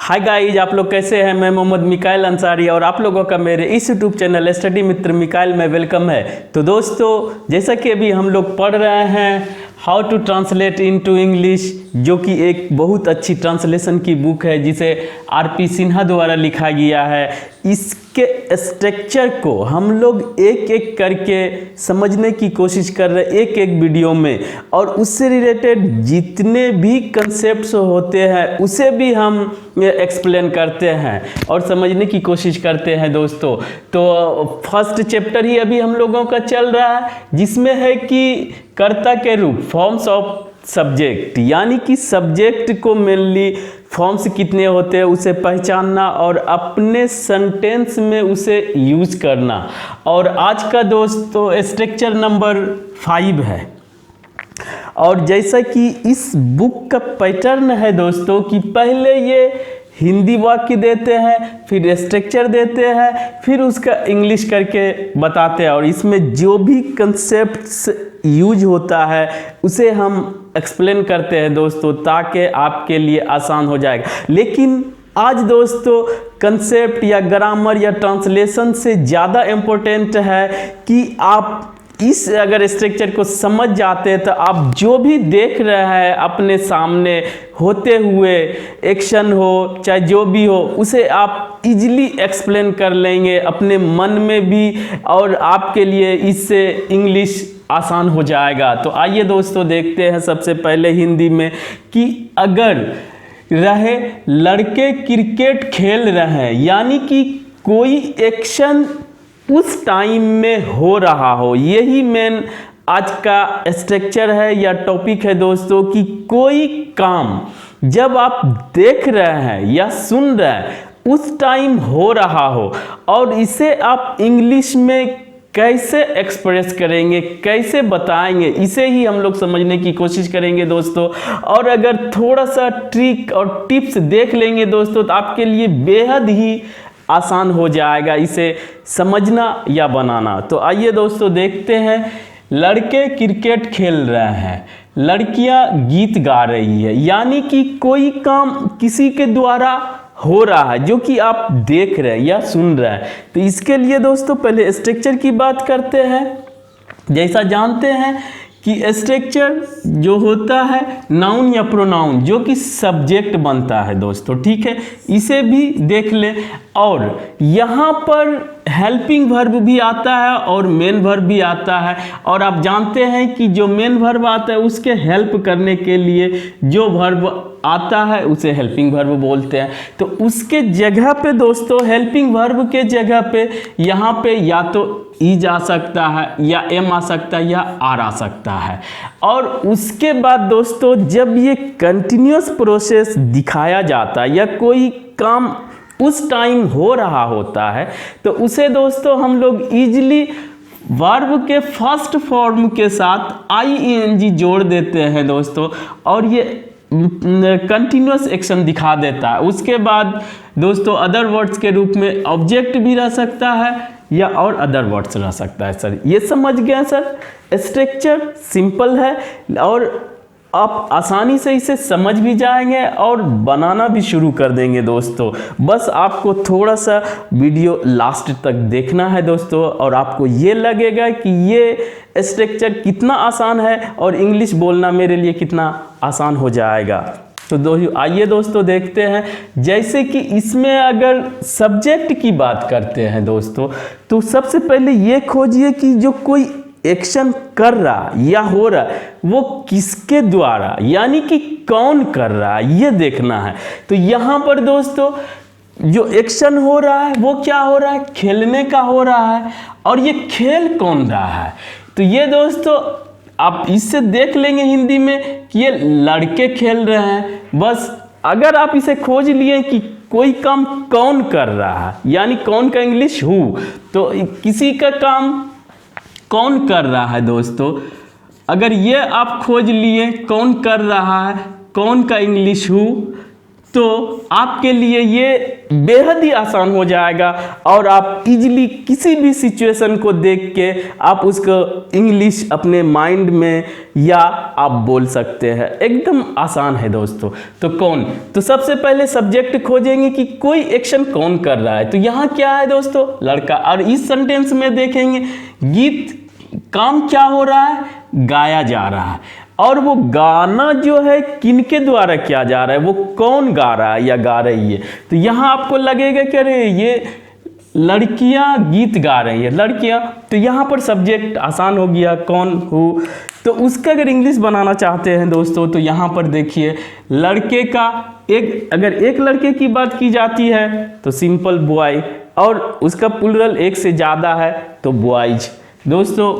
Hi guys, आप लोग कैसे हैं। मैं मोहम्मद मिकाइल अंसारी और आप लोगों का मेरे इस यूट्यूब चैनल स्टडी मित्र मिकाइल में वेलकम है। तो दोस्तों, जैसा कि अभी हम लोग पढ़ रहे हैं how to translate into English, जो कि एक बहुत अच्छी ट्रांसलेशन की बुक है जिसे आर.पी. सिन्हा द्वारा लिखा गया है। इसके स्ट्रक्चर को हम लोग एक एक करके समझने की कोशिश कर रहे हैं एक एक वीडियो में, और उससे रिलेटेड जितने भी कंसेप्ट्स होते हैं उसे भी हम एक्सप्लेन करते हैं और समझने की कोशिश करते हैं दोस्तों। तो फर्स्ट चैप्टर ही अभी हम लोगों का चल रहा है, जिसमें है कि कर्ता के रूप, फॉर्म्स ऑफ सब्जेक्ट, यानी कि सब्जेक्ट को मेनली फॉर्म्स कितने होते हैं उसे पहचानना और अपने सेंटेंस में उसे यूज करना। और आज का दोस्तों स्ट्रक्चर नंबर 5 है। और जैसा कि इस बुक का पैटर्न है दोस्तों कि पहले ये हिंदी वाक्य देते हैं, फिर स्ट्रक्चर देते हैं, फिर उसका इंग्लिश करके बताते हैं, और इसमें जो भी कंसेप्ट्स यूज होता है उसे हम एक्सप्लेन करते हैं दोस्तों, ताकि आपके लिए आसान हो जाएगा। लेकिन आज दोस्तों कंसेप्ट या ग्रामर या ट्रांसलेशन से ज़्यादा इम्पोर्टेंट है कि आप इस अगर स्ट्रक्चर को समझ जाते हैं तो आप जो भी देख रहे हैं अपने सामने होते हुए, एक्शन हो चाहे जो भी हो, उसे आप इजीली एक्सप्लेन कर लेंगे अपने मन में भी, और आपके लिए इससे इंग्लिश आसान हो जाएगा। तो आइए दोस्तों देखते हैं सबसे पहले हिंदी में कि अगर रहे लड़के क्रिकेट खेल रहे हैं, यानी कि कोई एक्शन उस टाइम में हो रहा हो, यही मेन आज का स्ट्रक्चर है या टॉपिक है दोस्तों, कि कोई काम जब आप देख रहे हैं या सुन रहे हैं उस टाइम हो रहा हो, और इसे आप इंग्लिश में कैसे एक्सप्रेस करेंगे, कैसे बताएंगे, इसे ही हम लोग समझने की कोशिश करेंगे दोस्तों। और अगर थोड़ा सा ट्रिक और टिप्स देख लेंगे दोस्तों तो आपके लिए बेहद ही आसान हो जाएगा इसे समझना या बनाना। तो आइए दोस्तों देखते हैं। लड़के क्रिकेट खेल रहे हैं, लड़कियां गीत गा रही है, यानी कि कोई काम किसी के द्वारा हो रहा है जो कि आप देख रहे हैं या सुन रहे हैं। तो इसके लिए दोस्तों पहले स्ट्रक्चर की बात करते हैं। जैसा जानते हैं कि स्ट्रक्चर जो होता है नाउन या प्रोनाउन, जो कि सब्जेक्ट बनता है दोस्तों, ठीक है, इसे भी देख ले। और यहाँ पर हेल्पिंग वर्ब भी आता है और मेन वर्ब भी आता है, और आप जानते हैं कि जो मेन वर्ब आता है उसके हेल्प करने के लिए जो वर्ब आता है उसे हेल्पिंग वर्ब बोलते हैं। तो उसके जगह पे दोस्तों, हेल्पिंग वर्ब के जगह पे यहाँ पे या तो ईज आ सकता है, या एम आ सकता है, या आर आ सकता है। और उसके बाद दोस्तों जब ये कंटिन्यूअस प्रोसेस दिखाया जाता है या कोई काम उस टाइम हो रहा होता है, तो उसे दोस्तों हम लोग इजीली वर्ब के फर्स्ट फॉर्म के साथ ing जोड़ देते हैं दोस्तों, और ये कंटिन्यूअस एक्शन दिखा देता है। उसके बाद दोस्तों अदर वर्ड्स के रूप में ऑब्जेक्ट भी रह सकता है या और अदर वर्ड्स रह सकता है। सर ये समझ गए सर, स्ट्रक्चर सिंपल है और आप आसानी से इसे समझ भी जाएंगे और बनाना भी शुरू कर देंगे दोस्तों। बस आपको थोड़ा सा वीडियो लास्ट तक देखना है दोस्तों, और आपको ये लगेगा कि ये स्ट्रक्चर कितना आसान है और इंग्लिश बोलना मेरे लिए कितना आसान हो जाएगा। तो आइए दोस्तों देखते हैं। जैसे कि इसमें अगर सब्जेक्ट की बात करते हैं दोस्तों, तो सबसे पहले ये खोजिए कि जो कोई एक्शन कर रहा या हो रहा है वो किसके द्वारा, यानी कि कौन कर रहा है, ये देखना है। तो यहाँ पर दोस्तों जो एक्शन हो रहा है वो क्या हो रहा है, खेलने का हो रहा है, और ये खेल कौन रहा है। तो ये दोस्तों आप इससे देख लेंगे हिंदी में कि ये लड़के खेल रहे हैं। बस अगर आप इसे खोज लिए कि कोई काम कौन कर रहा है, यानी कौन का इंग्लिश हु, तो किसी का काम कौन कर रहा है दोस्तों, अगर ये आप खोज लिए कौन कर रहा है, कौन का इंग्लिश हु, तो आपके लिए ये बेहद ही आसान हो जाएगा और आप इजीली किसी भी सिचुएशन को देख के आप उसको इंग्लिश अपने माइंड में या आप बोल सकते हैं। एकदम आसान है दोस्तों। तो कौन, तो सबसे पहले सब्जेक्ट खोजेंगे कि कोई एक्शन कौन कर रहा है। तो यहाँ क्या है दोस्तों, लड़का। और इस सेंटेंस में देखेंगे गीत, काम क्या हो रहा है, गाया जा रहा है। और वो गाना जो है किनके द्वारा किया जा रहा है, वो कौन गा रहा है या गा रही है। तो यहाँ आपको लगेगा कि अरे ये लड़कियां गीत गा रही है, लड़कियां। तो यहाँ पर सब्जेक्ट आसान हो गया, कौन, हु। तो उसका अगर इंग्लिश बनाना चाहते हैं दोस्तों तो यहाँ पर देखिए लड़के का एक, अगर एक लड़के की बात की जाती है तो सिंपल बॉय, और उसका प्लूरल एक से ज़्यादा है तो बॉयज। दोस्तों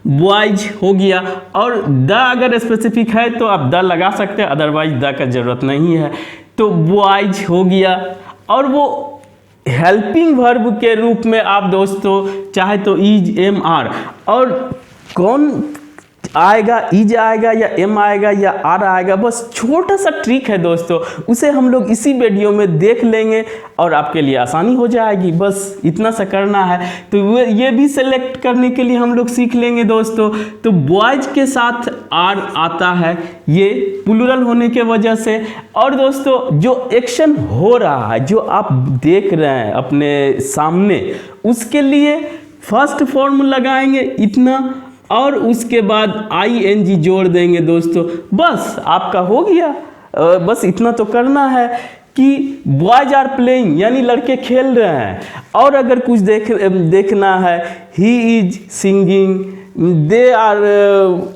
बॉयज हो गया। और द अगर स्पेसिफिक है तो आप द लगा सकते हैं, अदरवाइज द का ज़रूरत नहीं है। तो बॉयज हो गया। और वो हेल्पिंग वर्ब के रूप में आप दोस्तों चाहे तो इज, एम, आर, और कौन आएगा, इज आएगा या एम आएगा या आर आएगा, बस छोटा सा ट्रिक है दोस्तों, उसे हम लोग इसी वीडियो में देख लेंगे और आपके लिए आसानी हो जाएगी। बस इतना सा करना है। तो ये भी सेलेक्ट करने के लिए हम लोग सीख लेंगे दोस्तों। तो बॉयज के साथ आर आता है, ये प्लूरल होने के वजह से। और दोस्तों जो एक्शन हो रहा है, जो आप देख रहे हैं अपने सामने, उसके लिए फर्स्ट फॉर्म लगाएंगे इतना, और उसके बाद ING जोड़ देंगे दोस्तों। बस आपका हो गया। बस इतना तो करना है कि बॉयज आर प्लेइंग, यानी लड़के खेल रहे हैं। और अगर कुछ देखना है, he is singing, they are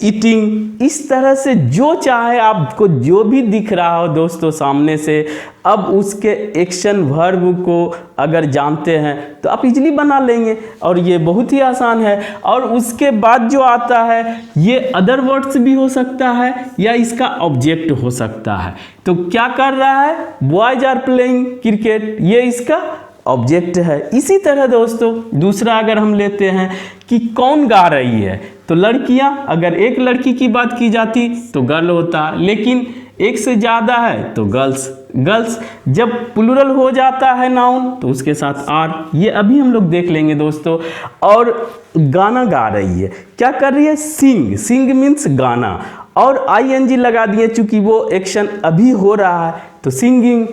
eating, इस तरह से जो चाहे आपको जो भी दिख रहा हो दोस्तों सामने से, अब उसके एक्शन वर्ब को अगर जानते हैं तो आप इजीली बना लेंगे। और ये बहुत ही आसान है। और उसके बाद जो आता है ये अदर वर्ड्स भी हो सकता है या इसका ऑब्जेक्ट हो सकता है। तो क्या कर रहा है, बॉयज आर प्लेइंग क्रिकेट, ये इसका ऑब्जेक्ट है। इसी तरह दोस्तों दूसरा अगर हम लेते हैं कि कौन गा रही है, तो लड़कियां, अगर एक लड़की की बात की जाती तो गर्ल होता, लेकिन एक से ज़्यादा है तो गर्ल्स। गर्ल्स जब प्लूरल हो जाता है नाउन तो उसके साथ आर, ये अभी हम लोग देख लेंगे दोस्तों। और गाना गा रही है, क्या कर रही है, सिंग। सिंग मीन्स गाना, और ING लगा दिए चूंकि वो एक्शन अभी हो रहा है तो सिंगिंग।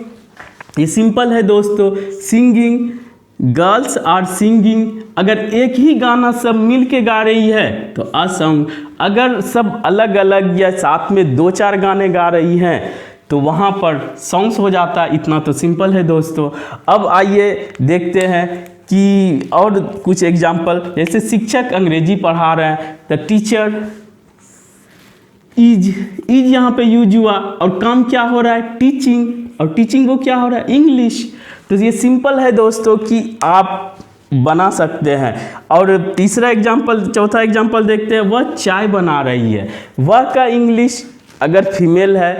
ये सिंपल है दोस्तों, सिंगिंग, गर्ल्स आर सिंगिंग। अगर एक ही गाना सब मिल के गा रही है तो अ सॉन्ग। अगर सब अलग अलग या साथ में 2-4 गाने गा रही हैं तो वहाँ पर सॉन्ग्स हो जाता है। इतना तो सिंपल है दोस्तों। अब आइए देखते हैं कि और कुछ एग्जाम्पल, जैसे शिक्षक अंग्रेजी पढ़ा रहे हैं, द टीचर इज यहाँ पे यूज हुआ। और काम क्या हो रहा है, टीचिंग, और टीचिंग को क्या हो रहा है, इंग्लिश। तो ये सिंपल है दोस्तों कि आप बना सकते हैं। और तीसरा एग्जाम्पल, चौथा एग्जाम्पल देखते हैं, वह चाय बना रही है। वह का इंग्लिश अगर फीमेल है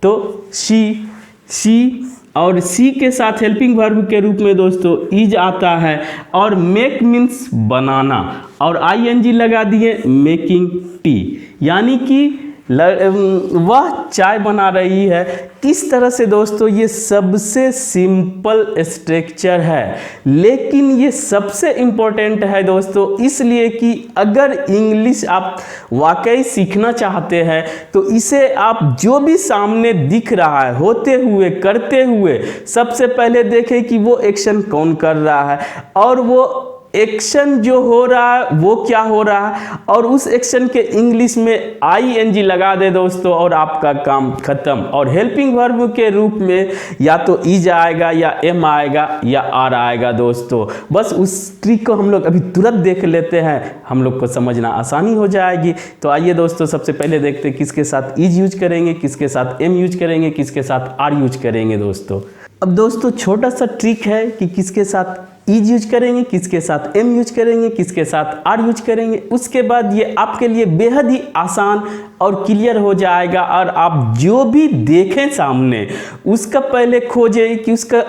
तो शी, और सी के साथ हेल्पिंग वर्ब के रूप में दोस्तों इज आता है। और मेक मीन्स बनाना, और ING लगा दिए, मेकिंग टी, यानी कि वह चाय बना रही है। इस तरह से दोस्तों ये सबसे सिंपल स्ट्रक्चर है, लेकिन ये सबसे इम्पोर्टेंट है दोस्तों, इसलिए कि अगर इंग्लिश आप वाकई सीखना चाहते हैं तो इसे आप जो भी सामने दिख रहा है होते हुए, करते हुए, सबसे पहले देखें कि वो एक्शन कौन कर रहा है, और वो एक्शन जो हो रहा है वो क्या हो रहा है, और उस एक्शन के इंग्लिश में ING लगा दे दोस्तों, और आपका काम खत्म। और हेल्पिंग वर्ब के रूप में या तो इज आएगा या एम आएगा या आर आएगा दोस्तों। बस उस ट्रिक को हम लोग अभी तुरंत देख लेते हैं, हम लोग को समझना आसानी हो जाएगी। तो आइए दोस्तों सबसे पहले देखते हैं किसके साथ इज यूज करेंगे, किसके साथ एम यूज करेंगे, किसके साथ आर यूज करेंगे दोस्तों। अब दोस्तों छोटा सा ट्रिक है कि किसके साथ इज यूज करेंगे, किसके साथ एम यूज करेंगे, किसके साथ आर यूज करेंगे। उसके बाद ये आपके लिए बेहद ही आसान और क्लियर हो जाएगा। और आप जो भी देखें सामने उसका पहले खोजें कि उसका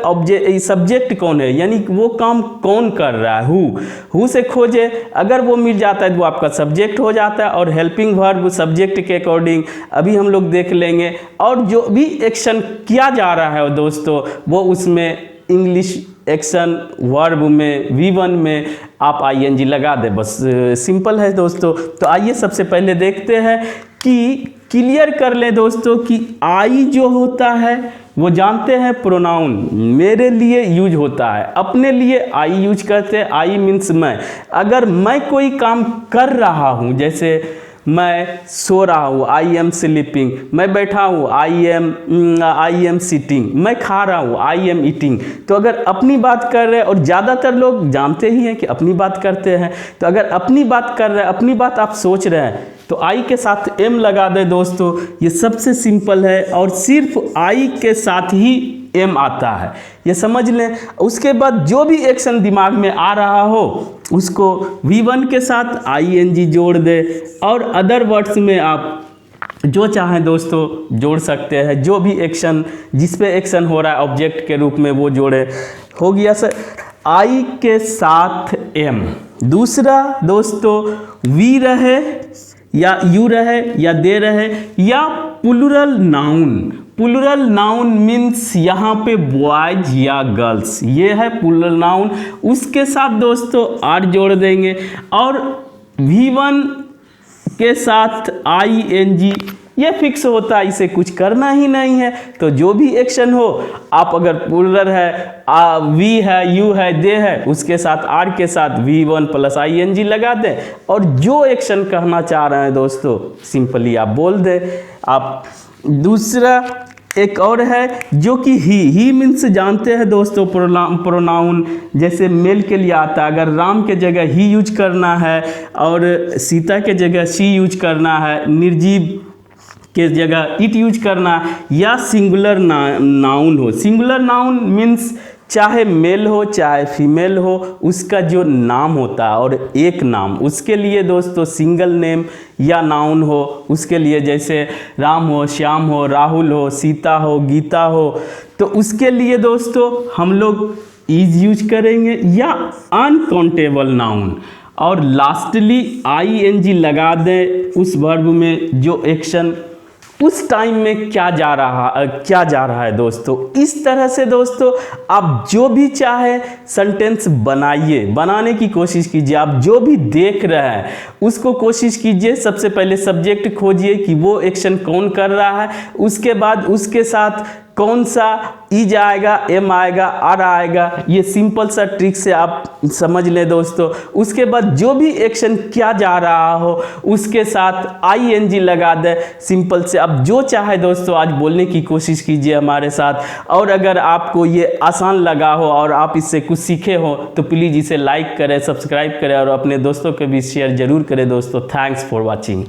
सब्जेक्ट कौन है, यानी कि वो काम कौन कर रहा है। हु से खोजे, अगर वो मिल जाता है तो वो आपका सब्जेक्ट हो जाता है। और हेल्पिंग वर्ब सब्जेक्ट के अकॉर्डिंग अभी हम लोग देख लेंगे। और जो भी एक्शन किया जा रहा है दोस्तों वो उसमें इंग्लिश एक्शन वर्ब में V1 में आप ING लगा दे, बस सिंपल है दोस्तों। तो आइए सबसे पहले देखते हैं कि क्लियर कर लें दोस्तों कि आई जो होता है वो जानते हैं प्रोनाउन मेरे लिए यूज होता है, अपने लिए आई यूज करते हैं। आई मीन्स मैं, अगर मैं कोई काम कर रहा हूँ, जैसे मैं सो रहा हूँ आई एम स्लीपिंग, मैं बैठा हूँ आई एम सिटिंग, मैं खा रहा हूँ आई एम ईटिंग। तो अगर अपनी बात कर रहे हैं, और ज़्यादातर लोग जानते ही हैं कि अपनी बात करते हैं, तो अगर अपनी बात कर रहे हैं, अपनी बात आप सोच रहे हैं तो आई के साथ एम लगा दे दोस्तों। ये सबसे सिंपल है और सिर्फ आई के साथ ही एम आता है, ये समझ लें। उसके बाद जो भी एक्शन दिमाग में आ रहा हो उसको V1 के साथ ING जोड़ दे। और अदर वर्ड्स में आप जो चाहें दोस्तों जोड़ सकते हैं, जो भी एक्शन जिस पे एक्शन हो रहा है ऑब्जेक्ट के रूप में वो जोड़े। हो गया सर आई के साथ एम। दूसरा दोस्तों वी रहे या यू रहे या दे रहे या plural noun. Plural noun means यहाँ पे बॉयज या गर्ल्स, ये है प्लूरल नाउन। उसके साथ दोस्तों आर जोड़ देंगे और V1 के साथ ING, ये फिक्स होता है, इसे कुछ करना ही नहीं है। तो जो भी एक्शन हो, आप अगर प्लूरल है, वी है, यू है, दे है, उसके साथ आर के साथ V1 प्लस ING लगा दें और जो एक्शन कहना चाह रहे हैं दोस्तों सिंपली आप बोल दें। आप दूसरा एक और है जो कि ही मीन्स जानते हैं दोस्तों प्रोनाउन, जैसे मेल के लिए आता है। अगर राम के जगह ही यूज करना है और सीता के जगह शी यूज करना है, निर्जीव के जगह इट यूज करना, या सिंगुलर नाउन हो। सिंगुलर नाउन मीन्स चाहे मेल हो चाहे फीमेल हो, उसका जो नाम होता है और एक नाम, उसके लिए दोस्तों सिंगल नेम या नाउन हो। उसके लिए जैसे राम हो, श्याम हो, राहुल हो, सीता हो, गीता हो, तो उसके लिए दोस्तों हम लोग इज यूज करेंगे या अनकाउंटेबल नाउन। और लास्टली ING लगा दें उस वर्ब में जो एक्शन उस टाइम में क्या जा रहा है दोस्तों। इस तरह से दोस्तों आप जो भी चाहे सेंटेंस बनाइए, बनाने की कोशिश कीजिए। आप जो भी देख रहे हैं उसको कोशिश कीजिए, सबसे पहले सब्जेक्ट खोजिए कि वो एक्शन कौन कर रहा है, उसके बाद उसके साथ कौन सा इज आएगा, एम आएगा, आर आएगा। ये सिंपल सा ट्रिक से आप समझ लें दोस्तों। उसके बाद जो भी एक्शन किया जा रहा हो उसके साथ ING लगा दे सिंपल से। अब जो चाहे दोस्तों आज बोलने की कोशिश कीजिए हमारे साथ। और अगर आपको ये आसान लगा हो और आप इससे कुछ सीखे हो तो प्लीज़ इसे लाइक करें, सब्सक्राइब करें और अपने दोस्तों के भी शेयर जरूर करें दोस्तों। Thanks for watching.